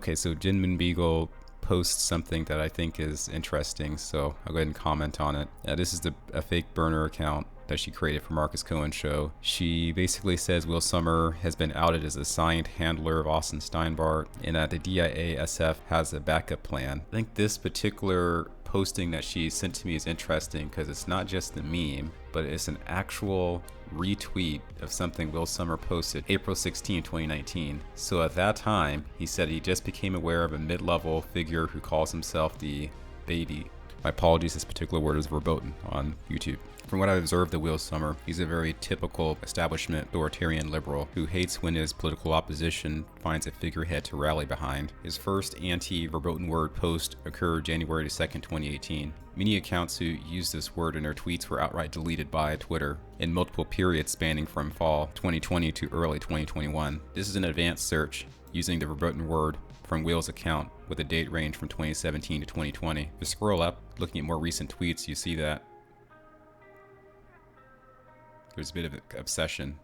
Okay, so Jen Moonbeagle posts something that I think is interesting, so I'll go ahead and comment on it. This is a fake burner account that she created for Marcus Cohen's show. She basically says Will Sommer has been outed as a signed handler of Austin Steinbart and that the DIA-SF has a backup plan. I think this particular posting that she sent to me is interesting because it's not just the meme, but it's an actual retweet of something Will Sommer posted April 16, 2019. So at that time, he said he just became aware of a mid-level figure who calls himself the Baby. My apologies, this particular word is verboten on YouTube. From what I observed of Will Sommer, he's a very typical establishment authoritarian liberal who hates when his political opposition finds a figurehead to rally behind. His first anti-verboten word post occurred January 2nd, 2018. Many accounts who used this word in their tweets were outright deleted by Twitter in multiple periods spanning from fall 2020 to early 2021. This is an advanced search using the verboten word from Will's account with a date range from 2017 to 2020. If you scroll up, looking at more recent tweets, you see that there's a bit of an obsession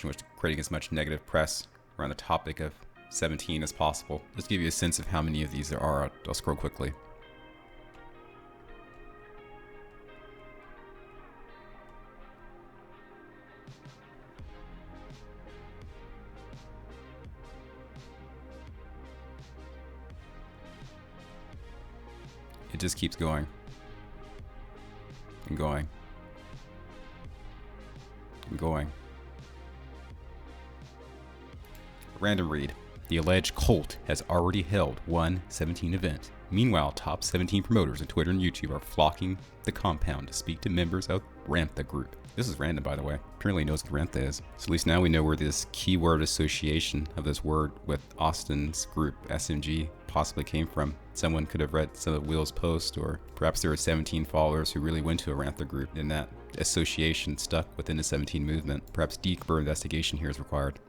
with creating as much negative press around the topic of 17 as possible. Just to give you a sense of how many of these there are, I'll scroll quickly. It just keeps going and going and going. Random read. The alleged cult has already held one 17 event. Meanwhile, top 17 promoters on Twitter and YouTube are flocking the compound to speak to members of Rantha Group. This is random, by the way. Apparently knows what Rantha is. So at least now we know where this keyword association of this word with Austin's group, SMG, possibly came from. Someone could have read some of Will's post, or perhaps there were 17 followers who really went to a Rantha group and that association stuck within the 17 movement. Perhaps deeper investigation here is required.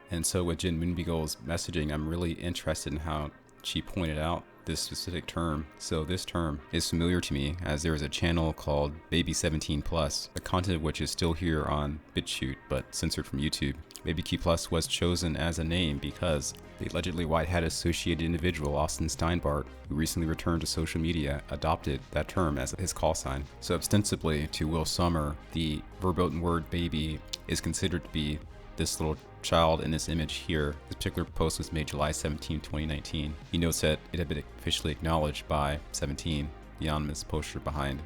And so with Jen Moonbeagle's messaging, I'm really interested in how she pointed out this specific term. So this term is familiar to me as there is a channel called Baby 17 Plus, the content of which is still here on BitChute but censored from YouTube. Baby Q Plus was chosen as a name because the allegedly white hat associated individual Austin Steinbart, who recently returned to social media, adopted that term as his call sign. So ostensibly to Will Sommer, the verboten word baby is considered to be this little child in this image here. This particular post was made July 17, 2019. He notes that it had been officially acknowledged by 17, the anonymous poster behind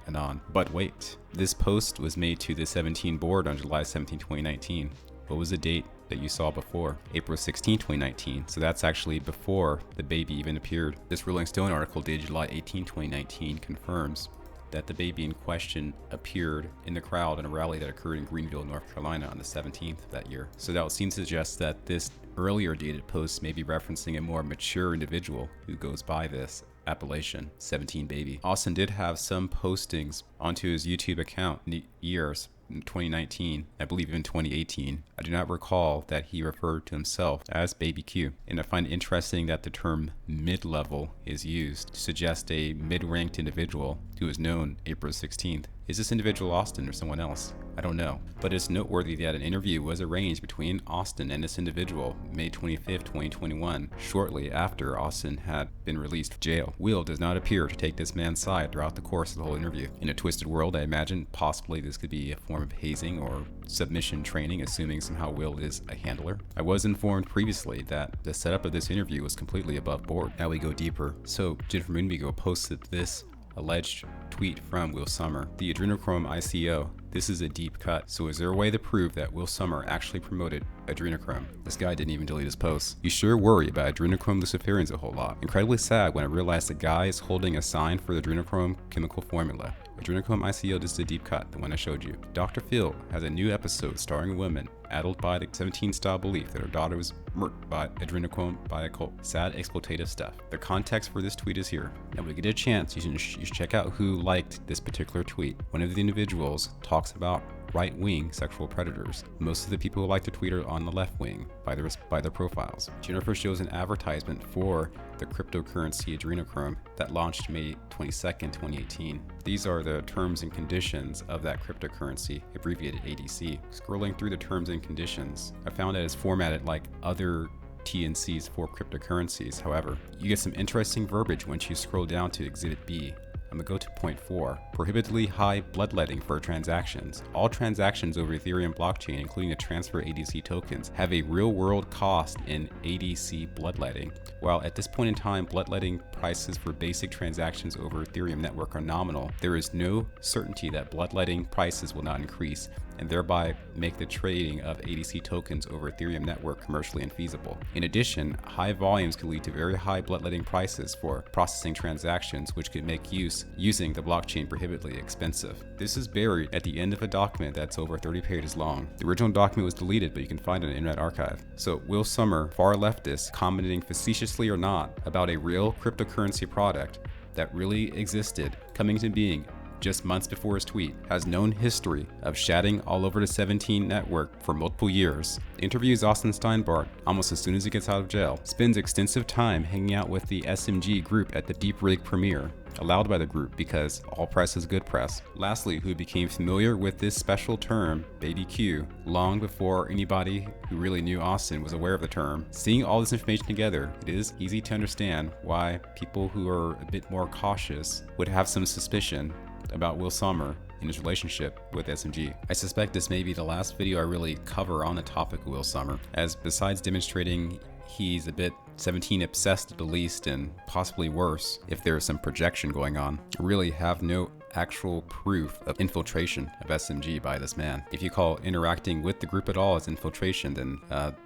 Anon. But wait, this post was made to the 17 board on July 17, 2019. What was the date that you saw before? April 16, 2019. So that's actually before the baby even appeared. This Rolling Stone article dated July 18, 2019 confirms that the baby in question appeared in the crowd in a rally that occurred in Greenville, North Carolina on the 17th of that year. So that would seem to suggest that this earlier dated post may be referencing a more mature individual who goes by this appellation, 17 Baby. Austin did have some postings onto his YouTube account in the years in 2019, I believe even 2018. I do not recall that he referred to himself as Baby Q. And I find it interesting that the term mid-level is used to suggest a mid-ranked individual who is known April 16th. Is this individual Austin or someone else? I don't know. But it's noteworthy that an interview was arranged between Austin and this individual May 25th, 2021, shortly after Austin had been released from jail. Will does not appear to take this man's side throughout the course of the whole interview. In a twisted world, I imagine possibly this could be a form of hazing or submission training, assuming somehow Will is a handler. I was informed previously that the setup of this interview was completely above board. Now we go deeper. So Jennifer Moonbeagle posted this alleged tweet from Will Sommer. The adrenochrome ICO. This is a deep cut. So is there a way to prove that Will Sommer actually promoted adrenochrome? This guy didn't even delete his posts. You sure worry about adrenochrome luciferians a whole lot. Incredibly sad when I realized the guy is holding a sign for the adrenochrome chemical formula. Adrenochrome ICO, this is a deep cut, the one I showed you. Dr. Phil has a new episode starring a woman addled by the 17 style belief that her daughter was murdered by adrenochrome by a cult. Sad exploitative stuff. The context for this tweet is here. Now when you get a chance, you should check out who liked this particular tweet. One of the individuals talks about right-wing sexual predators. Most of the people who like to tweet are on the left wing by their profiles. Jennifer shows an advertisement for the cryptocurrency adrenochrome that launched May 22nd, 2018. These are the terms and conditions of that cryptocurrency, abbreviated ADC. Scrolling through the terms and conditions, I found that it's formatted like other TNCs for cryptocurrencies. However, you get some interesting verbiage once you scroll down to Exhibit B. I'm gonna go to point 4. Prohibitively high bloodletting for transactions. All transactions over Ethereum blockchain, including the transfer ADC tokens, have a real-world cost in ADC bloodletting. While at this point in time, bloodletting prices for basic transactions over Ethereum network are nominal, there is no certainty that bloodletting prices will not increase and thereby make the trading of ADC tokens over Ethereum network commercially infeasible. In addition, high volumes could lead to very high bloodletting prices for processing transactions, which could make using the blockchain prohibitively expensive. This is buried at the end of a document that's over 30 pages long. The original document was deleted, but you can find it in the Internet Archive. So Will Sommer, far leftist, commenting facetiously or not about a real cryptocurrency product that really existed, coming into being just months before his tweet, has known history of shatting all over the 17 network for multiple years, interviews Austin Steinbart almost as soon as he gets out of jail, spends extensive time hanging out with the SMG group at the Deep Rig premiere, allowed by the group because all press is good press. Lastly, who became familiar with this special term, Baby Q, long before anybody who really knew Austin was aware of the term. Seeing all this information together, it is easy to understand why people who are a bit more cautious would have some suspicion about Will Sommer in his relationship with SMG. I suspect this may be the last video I really cover on the topic of Will Sommer, as besides demonstrating he's a bit 17 obsessed at the least, and possibly worse if there's some projection going on, I really have no actual proof of infiltration of SMG by this man. If you call interacting with the group at all as infiltration, then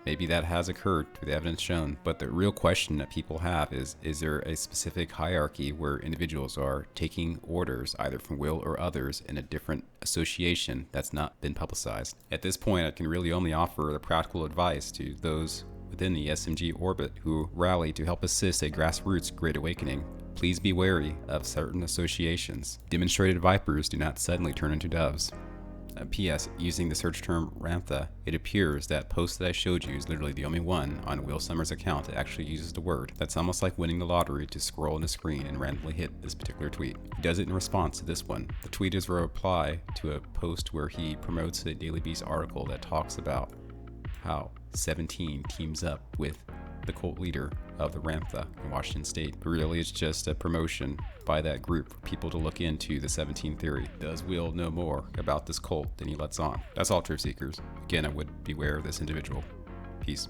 maybe that has occurred through the evidence shown. But the real question that people have is there a specific hierarchy where individuals are taking orders either from Will or others in a different association that's not been publicized? At this point, I can really only offer the practical advice to those within the SMG orbit who rally to help assist a grassroots Great Awakening. Please be wary of certain associations. Demonstrated vipers do not suddenly turn into doves. P.S. Using the search term Rantha, it appears that post that I showed you is literally the only one on Will Sommer's account that actually uses the word. That's almost like winning the lottery to scroll on the screen and randomly hit this particular tweet. He does it in response to this one. The tweet is a reply to a post where he promotes a Daily Beast article that talks about how 17 teams up with the cult leader of the Rantha in Washington State. But really, it's just a promotion by that group for people to look into the 17 theory. Does Will know more about this cult than he lets on? That's all, truth seekers. Again, I would beware of this individual. Peace.